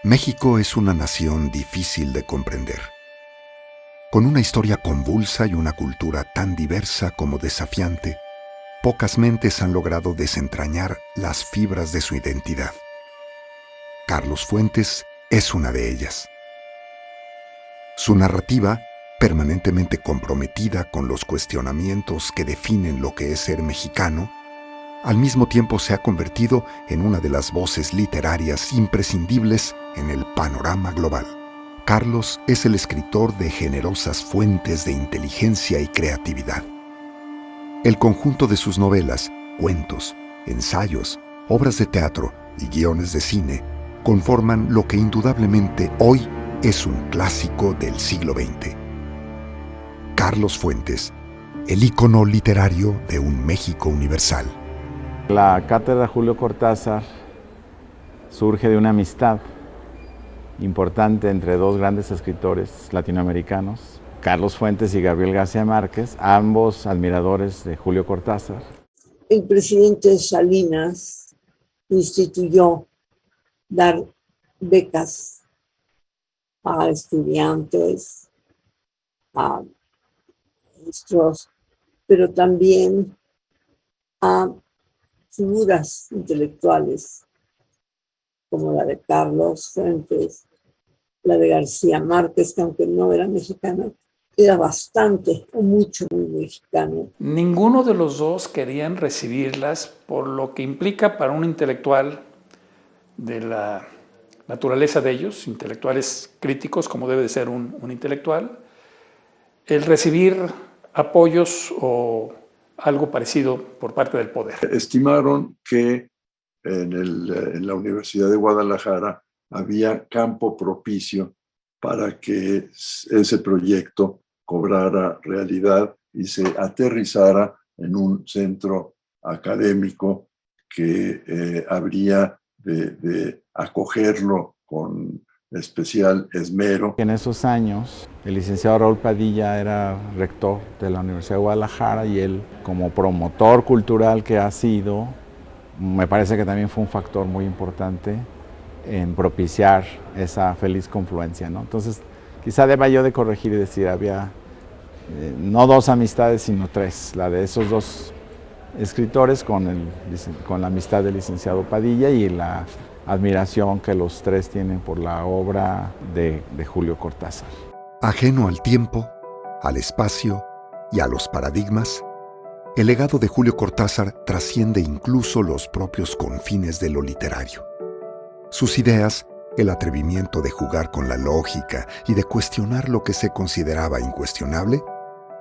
México es una nación difícil de comprender, con una historia convulsa y una cultura tan diversa como desafiante. Pocas mentes han logrado desentrañar las fibras de su identidad. Carlos Fuentes es una de ellas. Su narrativa, permanentemente comprometida con los cuestionamientos que definen lo que es ser mexicano, al mismo tiempo se ha convertido en una de las voces literarias imprescindibles en el panorama global. Carlos es el escritor de generosas fuentes de inteligencia y creatividad. El conjunto de sus novelas, cuentos, ensayos, obras de teatro y guiones de cine conforman lo que indudablemente hoy es un clásico del siglo XX. Carlos Fuentes, el ícono literario de un México universal. La cátedra Julio Cortázar surge de una amistad importante entre dos grandes escritores latinoamericanos, Carlos Fuentes y Gabriel García Márquez, ambos admiradores de Julio Cortázar. El presidente Salinas instituyó dar becas a estudiantes, a maestros, pero también a figuras intelectuales como la de Carlos Fuentes, la de García Márquez, que aunque no era mexicano, era bastante o mucho muy mexicano. Ninguno de los dos querían recibirlas por lo que implica para un intelectual de la naturaleza de ellos, intelectuales críticos, como debe de ser un intelectual, el recibir apoyos o algo parecido por parte del poder. Estimaron que en la Universidad de Guadalajara había campo propicio para que ese proyecto cobrara realidad y se aterrizara en un centro académico que habría de acogerlo con especial esmero. En esos años, el licenciado Raúl Padilla era rector de la Universidad de Guadalajara y él, como promotor cultural que ha sido, me parece que también fue un factor muy importante en propiciar esa feliz confluencia, ¿no? Entonces, quizá deba yo de corregir y decir, había no dos amistades, sino tres, la de esos dos escritores con la amistad del licenciado Padilla y la admiración que los tres tienen por la obra de Julio Cortázar. Ajeno al tiempo, al espacio y a los paradigmas, el legado de Julio Cortázar trasciende incluso los propios confines de lo literario. Sus ideas, el atrevimiento de jugar con la lógica y de cuestionar lo que se consideraba incuestionable,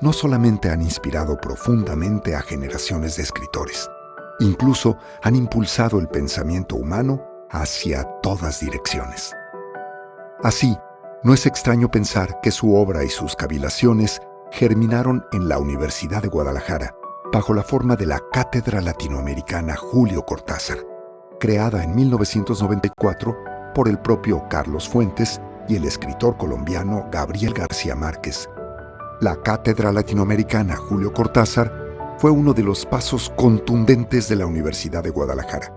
no solamente han inspirado profundamente a generaciones de escritores, incluso han impulsado el pensamiento humano hacia todas direcciones. Así, no es extraño pensar que su obra y sus cavilaciones germinaron en la Universidad de Guadalajara, bajo la forma de la Cátedra Latinoamericana Julio Cortázar, creada en 1994 por el propio Carlos Fuentes y el escritor colombiano Gabriel García Márquez. La Cátedra Latinoamericana Julio Cortázar fue uno de los pasos contundentes de la Universidad de Guadalajara,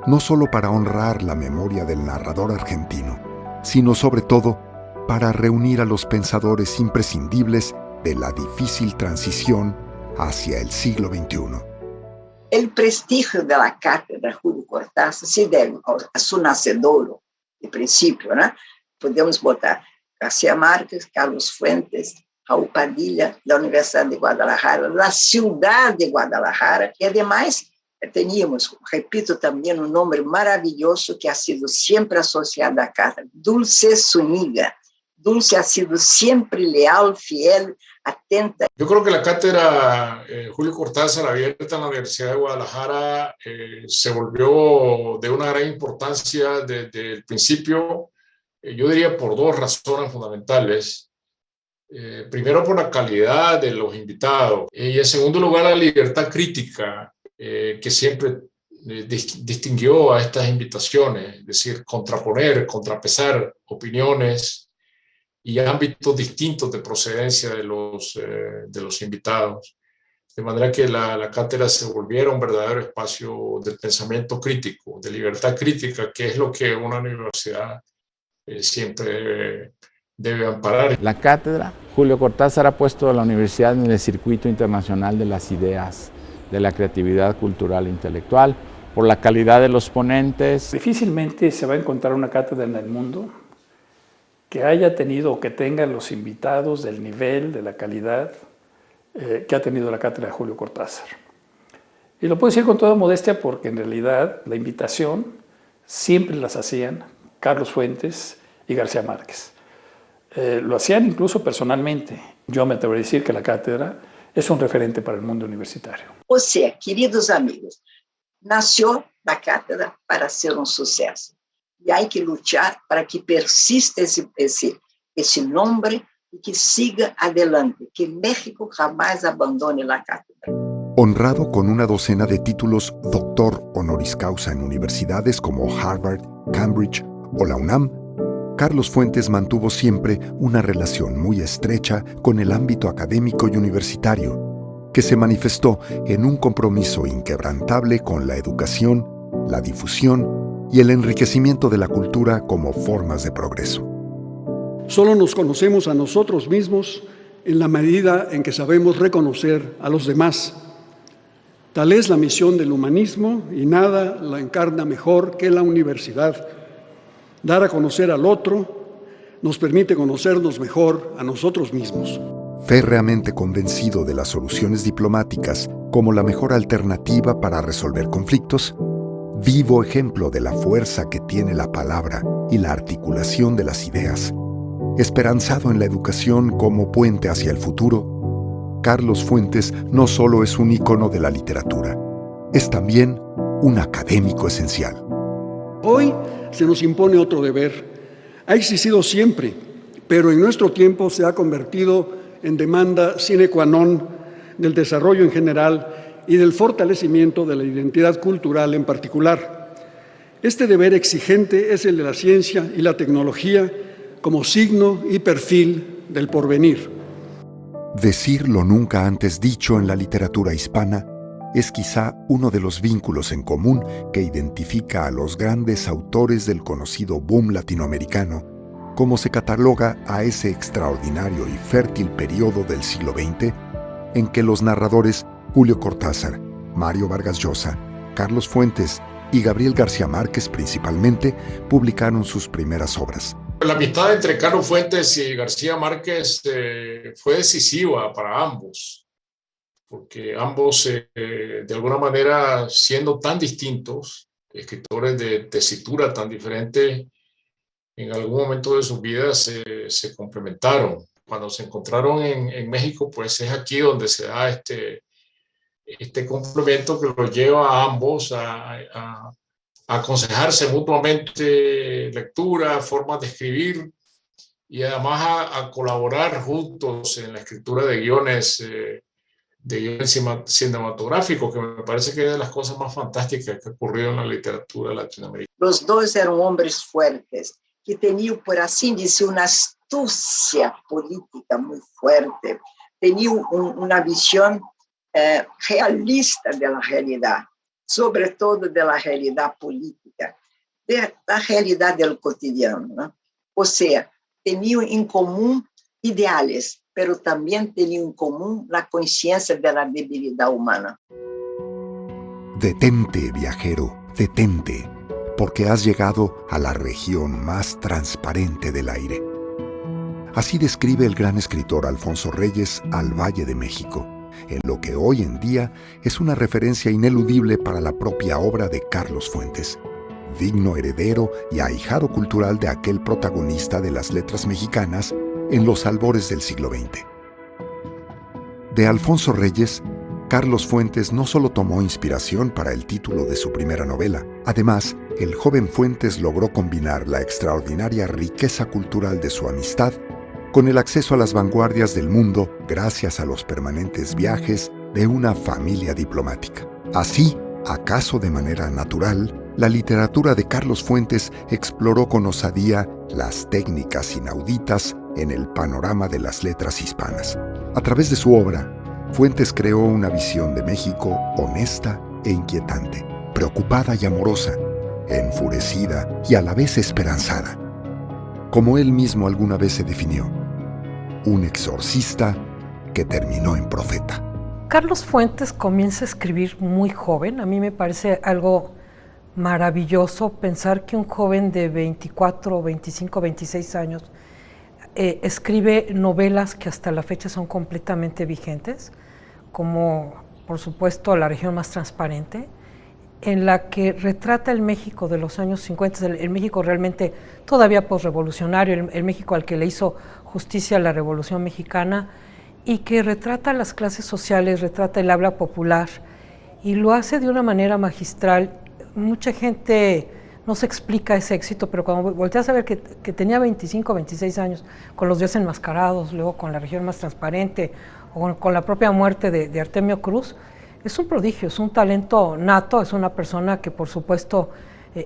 no solo para honrar la memoria del narrador argentino, sino sobre todo para reunir a los pensadores imprescindibles de la difícil transición hacia el siglo XXI. El prestigio de la cátedra Julio Cortázar se debe a su nacedouro, de principio, ¿no? Podemos botar García Márquez, Carlos Fuentes, Raúl Padilla, la Universidad de Guadalajara, la ciudad de Guadalajara, y además teníamos, repito, también un nombre maravilloso que ha sido siempre asociado a cátedra, Dulce Zúñiga. Dulce ha sido siempre leal, fiel, atenta. Yo creo que la cátedra Julio Cortázar, abierta en la Universidad de Guadalajara, se volvió de una gran importancia desde el principio, yo diría por dos razones fundamentales. Primero, por la calidad de los invitados y en segundo lugar, la libertad crítica que siempre distinguió a estas invitaciones, es decir, contraponer, contrapesar opiniones y ámbitos distintos de procedencia de los invitados. De manera que la cátedra se volviera un verdadero espacio del pensamiento crítico, de libertad crítica, que es lo que una universidad siempre debe amparar. La cátedra Julio Cortázar ha puesto a la universidad en el circuito internacional de las ideas, de la creatividad cultural e intelectual, por la calidad de los ponentes. Difícilmente se va a encontrar una cátedra en el mundo que haya tenido o que tenga los invitados del nivel, de la calidad que ha tenido la cátedra de Julio Cortázar. Y lo puedo decir con toda modestia porque en realidad la invitación siempre las hacían Carlos Fuentes y García Márquez. Lo hacían incluso personalmente. Yo me atrevo a decir que la cátedra es un referente para el mundo universitario. O sea, queridos amigos, nació la cátedra para ser un suceso. Y hay que luchar para que persista ese nombre y que siga adelante, que México jamás abandone la cátedra. Honrado con una docena de títulos doctor honoris causa en universidades como Harvard, Cambridge o la UNAM, Carlos Fuentes mantuvo siempre una relación muy estrecha con el ámbito académico y universitario, que se manifestó en un compromiso inquebrantable con la educación, la difusión y el enriquecimiento de la cultura como formas de progreso. Solo nos conocemos a nosotros mismos en la medida en que sabemos reconocer a los demás. Tal es la misión del humanismo y nada la encarna mejor que la universidad. Dar a conocer al otro nos permite conocernos mejor a nosotros mismos. Férreamente convencido de las soluciones diplomáticas como la mejor alternativa para resolver conflictos, vivo ejemplo de la fuerza que tiene la palabra y la articulación de las ideas, esperanzado en la educación como puente hacia el futuro, Carlos Fuentes no solo es un ícono de la literatura, es también un académico esencial. Hoy se nos impone otro deber. Ha existido siempre, pero en nuestro tiempo se ha convertido en demanda sine qua non del desarrollo en general y del fortalecimiento de la identidad cultural en particular. Este deber exigente es el de la ciencia y la tecnología como signo y perfil del porvenir. Decir lo nunca antes dicho en la literatura hispana es quizá uno de los vínculos en común que identifica a los grandes autores del conocido boom latinoamericano, como se cataloga a ese extraordinario y fértil periodo del siglo XX en que los narradores Julio Cortázar, Mario Vargas Llosa, Carlos Fuentes y Gabriel García Márquez principalmente publicaron sus primeras obras. La amistad entre Carlos Fuentes y García Márquez fue decisiva para ambos, porque ambos, de alguna manera, siendo tan distintos, escritores de tesitura tan diferente, en algún momento de sus vidas se complementaron. Cuando se encontraron en México, pues es aquí donde se da este complemento que los lleva a ambos a aconsejarse mutuamente lectura, formas de escribir y además a colaborar juntos en la escritura de guiones cinematográficos, que me parece que es de las cosas más fantásticas que ha ocurrido en la literatura latinoamericana. Los dos eran hombres fuertes, que tenían, por así decir, una astucia política muy fuerte, tenían una visión realista de la realidad, sobre todo de la realidad política, de la realidad del cotidiano, ¿no? O sea, tenían en común ideales, pero también tenían en común la conciencia de la debilidad humana. Detente, viajero, detente, porque has llegado a la región más transparente del aire. Así describe el gran escritor Alfonso Reyes al Valle de México, en lo que hoy en día es una referencia ineludible para la propia obra de Carlos Fuentes, digno heredero y ahijado cultural de aquel protagonista de las letras mexicanas en los albores del siglo XX. De Alfonso Reyes, Carlos Fuentes no solo tomó inspiración para el título de su primera novela, además, el joven Fuentes logró combinar la extraordinaria riqueza cultural de su amistad con el acceso a las vanguardias del mundo gracias a los permanentes viajes de una familia diplomática. Así, acaso de manera natural, la literatura de Carlos Fuentes exploró con osadía las técnicas inauditas en el panorama de las letras hispanas. A través de su obra, Fuentes creó una visión de México honesta e inquietante, preocupada y amorosa, enfurecida y a la vez esperanzada. como él mismo alguna vez se definió, un exorcista que terminó en profeta. Carlos Fuentes comienza a escribir muy joven. A mí me parece algo maravilloso pensar que un joven de 24, 25, 26 años escribe novelas que hasta la fecha son completamente vigentes, como por supuesto La región más transparente, en la que retrata el México de los años 50, el México realmente todavía posrevolucionario, el México al que le hizo justicia la Revolución Mexicana, y que retrata las clases sociales, retrata el habla popular, y lo hace de una manera magistral. Mucha gente no se explica ese éxito, pero cuando volteas a ver que tenía 25, 26 años, con Los días enmascarados, luego con La región más transparente, o con la propia muerte de Artemio Cruz, es un prodigio, es un talento nato, es una persona que por supuesto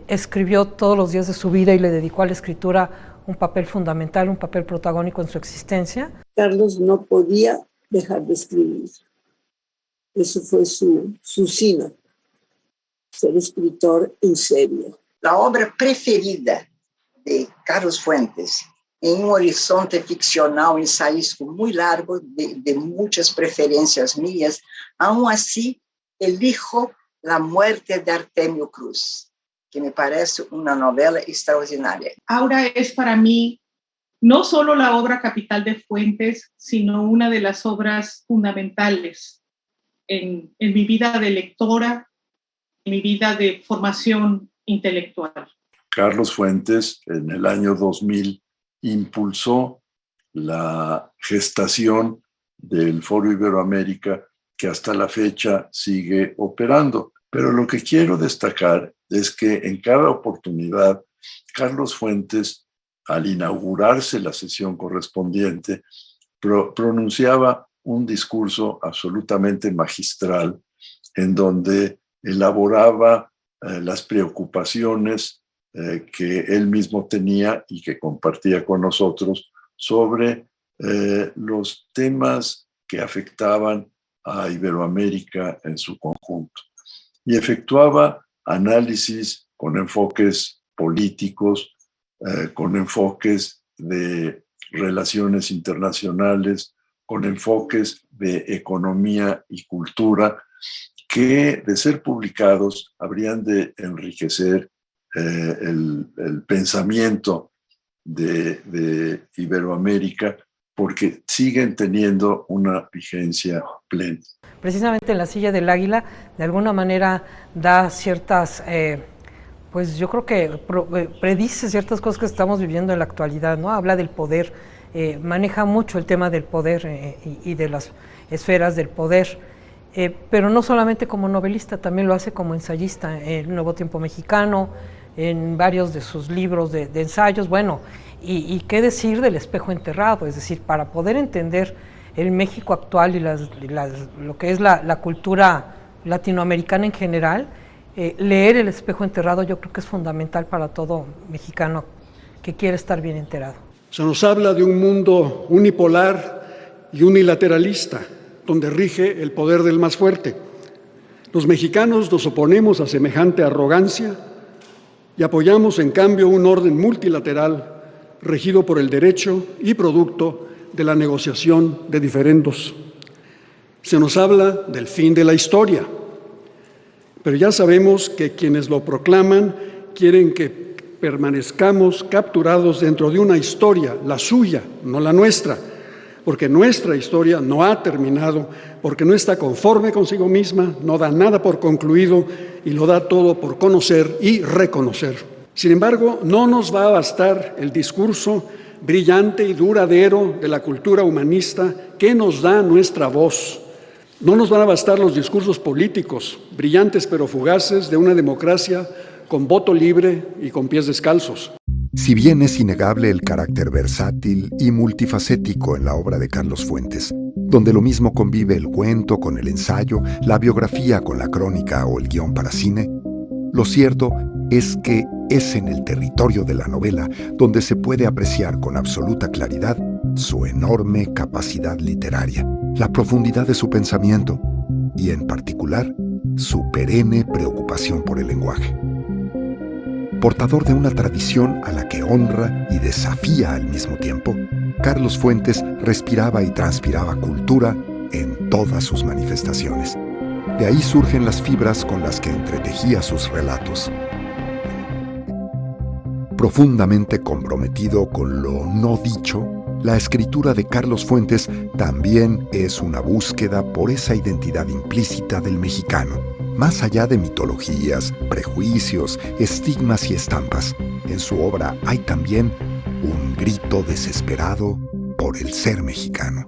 escribió todos los días de su vida y le dedicó a la escritura un papel fundamental, un papel protagónico en su existencia. Carlos no podía dejar de escribir. Eso fue su sino, ser escritor en serio. La obra preferida de Carlos Fuentes, en un horizonte ficcional ensaístico muy largo, de muchas preferencias mías, aún así elijo La muerte de Artemio Cruz, que me parece una novela extraordinaria. Aura es para mí no solo la obra capital de Fuentes, sino una de las obras fundamentales en mi vida de lectora, en mi vida de formación intelectual. Carlos Fuentes, en el año 2000, impulsó la gestación del Foro Iberoamérica, que hasta la fecha sigue operando. Pero lo que quiero destacar es que en cada oportunidad, Carlos Fuentes, al inaugurarse la sesión correspondiente, pronunciaba un discurso absolutamente magistral en donde elaboraba las preocupaciones que él mismo tenía y que compartía con nosotros sobre los temas que afectaban a Iberoamérica en su conjunto. Y efectuaba análisis con enfoques políticos, con enfoques de relaciones internacionales, con enfoques de economía y cultura, que de ser publicados habrían de enriquecer el pensamiento de Iberoamérica, porque siguen teniendo una vigencia plena. Precisamente en La silla del águila, de alguna manera da ciertas, pues yo creo que predice ciertas cosas que estamos viviendo en la actualidad, ¿no? Habla del poder, maneja mucho el tema del poder y de las esferas del poder, pero no solamente como novelista, también lo hace como ensayista en El Nuevo Tiempo Mexicano, en varios de sus libros de ensayos, bueno, y qué decir del Espejo Enterrado, es decir, para poder entender el México actual y lo que es la cultura latinoamericana en general, leer El Espejo Enterrado yo creo que es fundamental para todo mexicano que quiere estar bien enterado. Se nos habla de un mundo unipolar y unilateralista, donde rige el poder del más fuerte. Los mexicanos nos oponemos a semejante arrogancia y apoyamos en cambio un orden multilateral regido por el derecho y producto de la negociación de diferendos. Se nos habla del fin de la historia, pero ya sabemos que quienes lo proclaman quieren que permanezcamos capturados dentro de una historia, la suya, no la nuestra, porque nuestra historia no ha terminado, porque no está conforme consigo misma, no da nada por concluido y lo da todo por conocer y reconocer. Sin embargo, no nos va a bastar el discurso brillante y duradero de la cultura humanista que nos da nuestra voz. No nos van a bastar los discursos políticos, brillantes pero fugaces, de una democracia con voto libre y con pies descalzos. Si bien es innegable el carácter versátil y multifacético en la obra de Carlos Fuentes, donde lo mismo convive el cuento con el ensayo, la biografía con la crónica o el guión para cine, lo cierto es que es en el territorio de la novela donde se puede apreciar con absoluta claridad su enorme capacidad literaria, la profundidad de su pensamiento y, en particular, su perenne preocupación por el lenguaje. Portador de una tradición a la que honra y desafía al mismo tiempo, Carlos Fuentes respiraba y transpiraba cultura en todas sus manifestaciones. De ahí surgen las fibras con las que entretejía sus relatos. Profundamente comprometido con lo no dicho, la escritura de Carlos Fuentes también es una búsqueda por esa identidad implícita del mexicano, más allá de mitologías, prejuicios, estigmas y estampas. En su obra hay también un grito desesperado por el ser mexicano.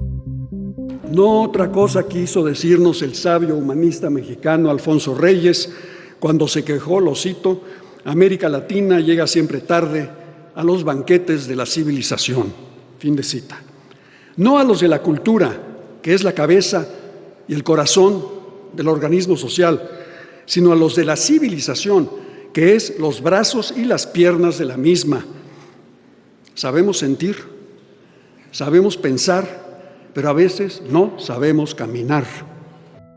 No otra cosa quiso decirnos el sabio humanista mexicano Alfonso Reyes cuando se quejó, lo cito: América Latina llega siempre tarde a los banquetes de la civilización. Fin de cita. No a los de la cultura, que es la cabeza y el corazón del organismo social, sino a los de la civilización, que es los brazos y las piernas de la misma. Sabemos sentir, sabemos pensar, pero a veces no sabemos caminar.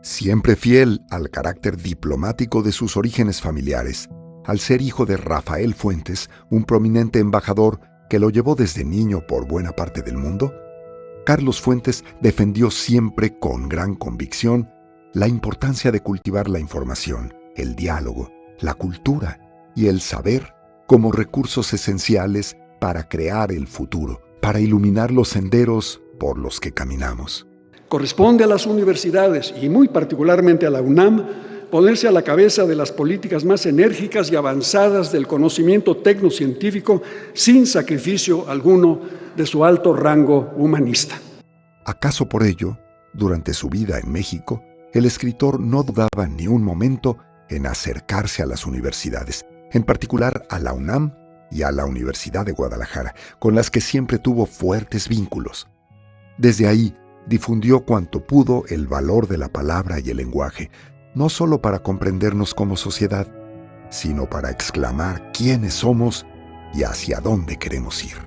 Siempre fiel al carácter diplomático de sus orígenes familiares, al ser hijo de Rafael Fuentes, un prominente embajador que lo llevó desde niño por buena parte del mundo, Carlos Fuentes defendió siempre con gran convicción la importancia de cultivar la información, el diálogo, la cultura y el saber como recursos esenciales para crear el futuro, para iluminar los senderos por los que caminamos. Corresponde a las universidades, y muy particularmente a la UNAM, ponerse a la cabeza de las políticas más enérgicas y avanzadas del conocimiento tecnocientífico sin sacrificio alguno de su alto rango humanista. ¿Acaso por ello, durante su vida en México, el escritor no dudaba ni un momento en acercarse a las universidades, en particular a la UNAM y a la Universidad de Guadalajara, con las que siempre tuvo fuertes vínculos? Desde ahí difundió cuanto pudo el valor de la palabra y el lenguaje, no solo para comprendernos como sociedad, sino para exclamar quiénes somos y hacia dónde queremos ir.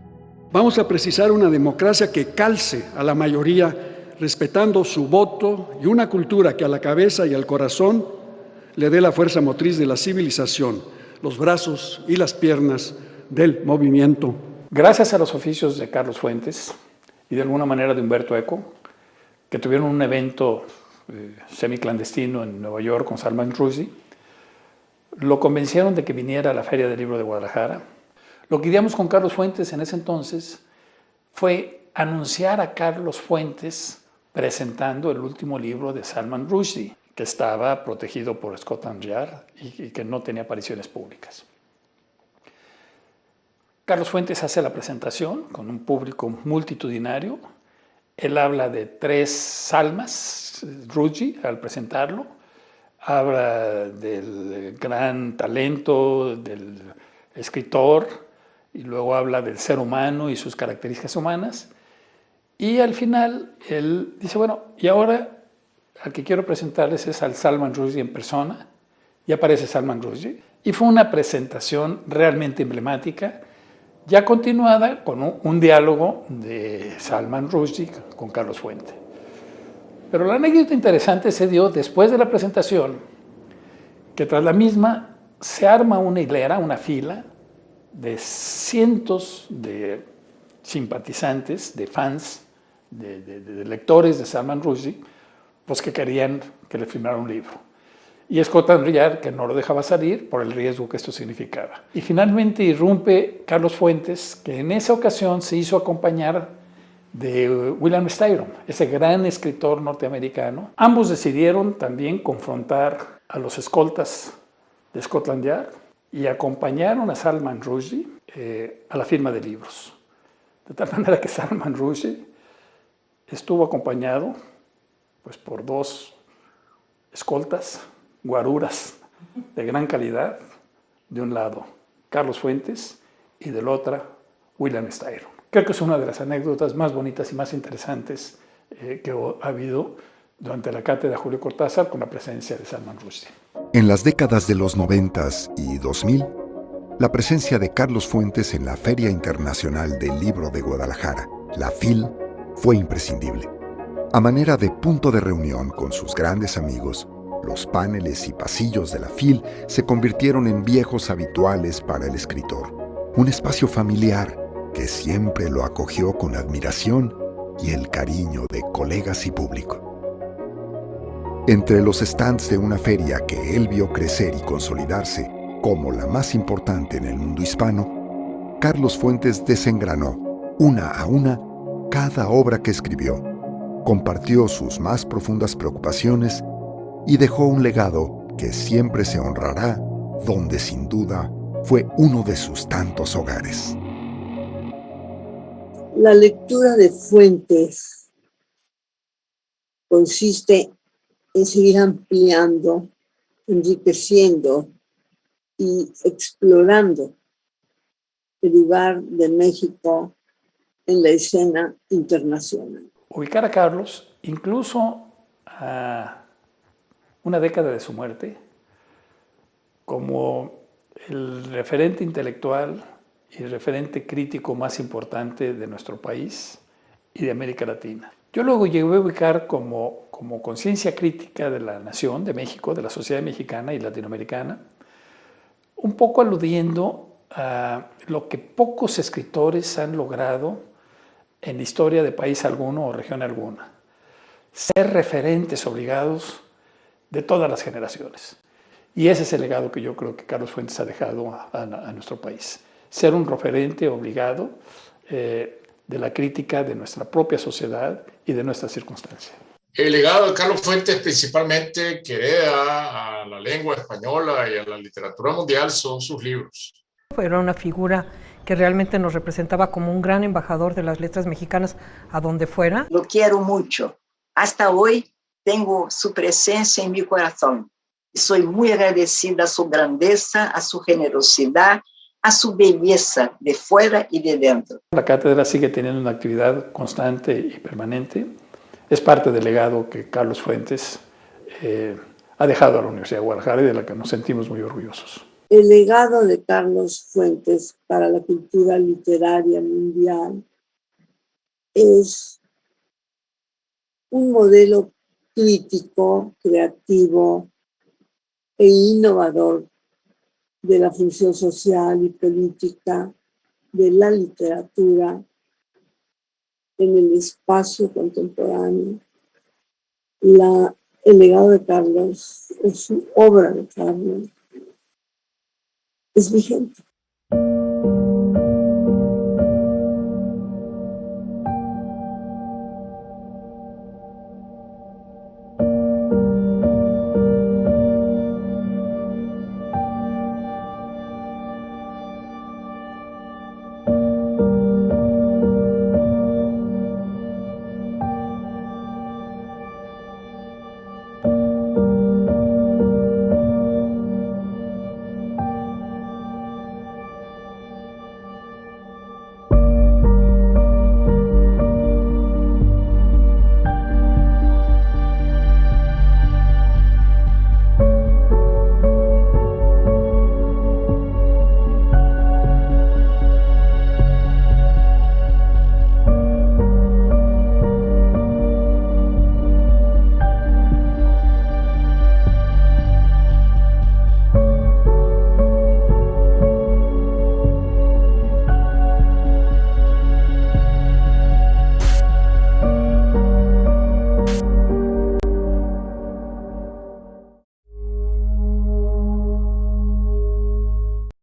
Vamos a precisar una democracia que calce a la mayoría, respetando su voto, y una cultura que a la cabeza y al corazón le dé la fuerza motriz de la civilización, los brazos y las piernas del movimiento. Gracias a los oficios de Carlos Fuentes y de alguna manera de Humberto Eco, que tuvieron un evento semiclandestino en Nueva York con Salman Rushdie, lo convencieron de que viniera a la Feria del Libro de Guadalajara. Lo que ideamos con Carlos Fuentes en ese entonces fue anunciar a Carlos Fuentes presentando el último libro de Salman Rushdie, que estaba protegido por Scotland Yard y que no tenía apariciones públicas. Carlos Fuentes hace la presentación con un público multitudinario. Él habla de 3 salmas, Rushdie, al presentarlo. Habla del gran talento del escritor y luego habla del ser humano y sus características humanas. Y al final, él dice, bueno, y ahora al que quiero presentarles es al Salman Rushdie en persona. Y aparece Salman Rushdie. Y fue una presentación realmente emblemática, ya continuada con un diálogo de Salman Rushdie con Carlos Fuentes. Pero la anécdota interesante se dio después de la presentación, que tras la misma se arma una hilera, una fila de cientos de simpatizantes, de fans, de lectores de Salman Rushdie, pues que querían que le firmara un libro. Y Scotland Yard, que no lo dejaba salir por el riesgo que esto significaba. Y finalmente irrumpe Carlos Fuentes, que en esa ocasión se hizo acompañar de William Styron, ese gran escritor norteamericano. Ambos decidieron también confrontar a los escoltas de Scotland Yard y acompañaron a Salman Rushdie a la firma de libros. De tal manera que Salman Rushdie estuvo acompañado pues, por 2 escoltas, guaruras de gran calidad, de un lado Carlos Fuentes y del otro William Styron. Creo que es una de las anécdotas más bonitas y más interesantes que ha habido durante la cátedra Julio Cortázar con la presencia de Salman Rushdie. En las décadas de los 90s y 2000, la presencia de Carlos Fuentes en la Feria Internacional del Libro de Guadalajara, la FIL, fue imprescindible. A manera de punto de reunión con sus grandes amigos, Los paneles y pasillos de la FIL se convirtieron en viejos habituales para el escritor. Un espacio familiar que siempre lo acogió con admiración y el cariño de colegas y público. Entre los stands de una feria que él vio crecer y consolidarse como la más importante en el mundo hispano, Carlos Fuentes desengranó, una a una, cada obra que escribió, compartió sus más profundas preocupaciones y dejó un legado que siempre se honrará, donde sin duda fue uno de sus tantos hogares. La lectura de Fuentes consiste en seguir ampliando, enriqueciendo y explorando el lugar de México en la escena internacional. Ubicar a Carlos, incluso a una década de su muerte, como el referente intelectual y el referente crítico más importante de nuestro país y de América Latina. Yo luego llegué a ubicar como conciencia crítica de la nación, de México, de la sociedad mexicana y latinoamericana, un poco aludiendo a lo que pocos escritores han logrado en la historia de país alguno o región alguna. Ser referentes obligados de todas las generaciones. Y ese es el legado que yo creo que Carlos Fuentes ha dejado a nuestro país. Ser un referente obligado de la crítica de nuestra propia sociedad y de nuestra circunstancia. El legado de Carlos Fuentes, principalmente que hereda a la lengua española y a la literatura mundial, son sus libros. Era una figura que realmente nos representaba como un gran embajador de las letras mexicanas a donde fuera. Lo quiero mucho. Hasta hoy tengo su presencia en mi corazón. Soy muy agradecida a su grandeza, a su generosidad, a su belleza de fuera y de dentro. La cátedra sigue teniendo una actividad constante y permanente. Es parte del legado que Carlos Fuentes ha dejado a la Universidad de Guadalajara y de la que nos sentimos muy orgullosos. El legado de Carlos Fuentes para la cultura literaria mundial es un modelo crítico, creativo e innovador de la función social y política de la literatura en el espacio contemporáneo. El legado de Carlos, su obra de Carlos, es vigente.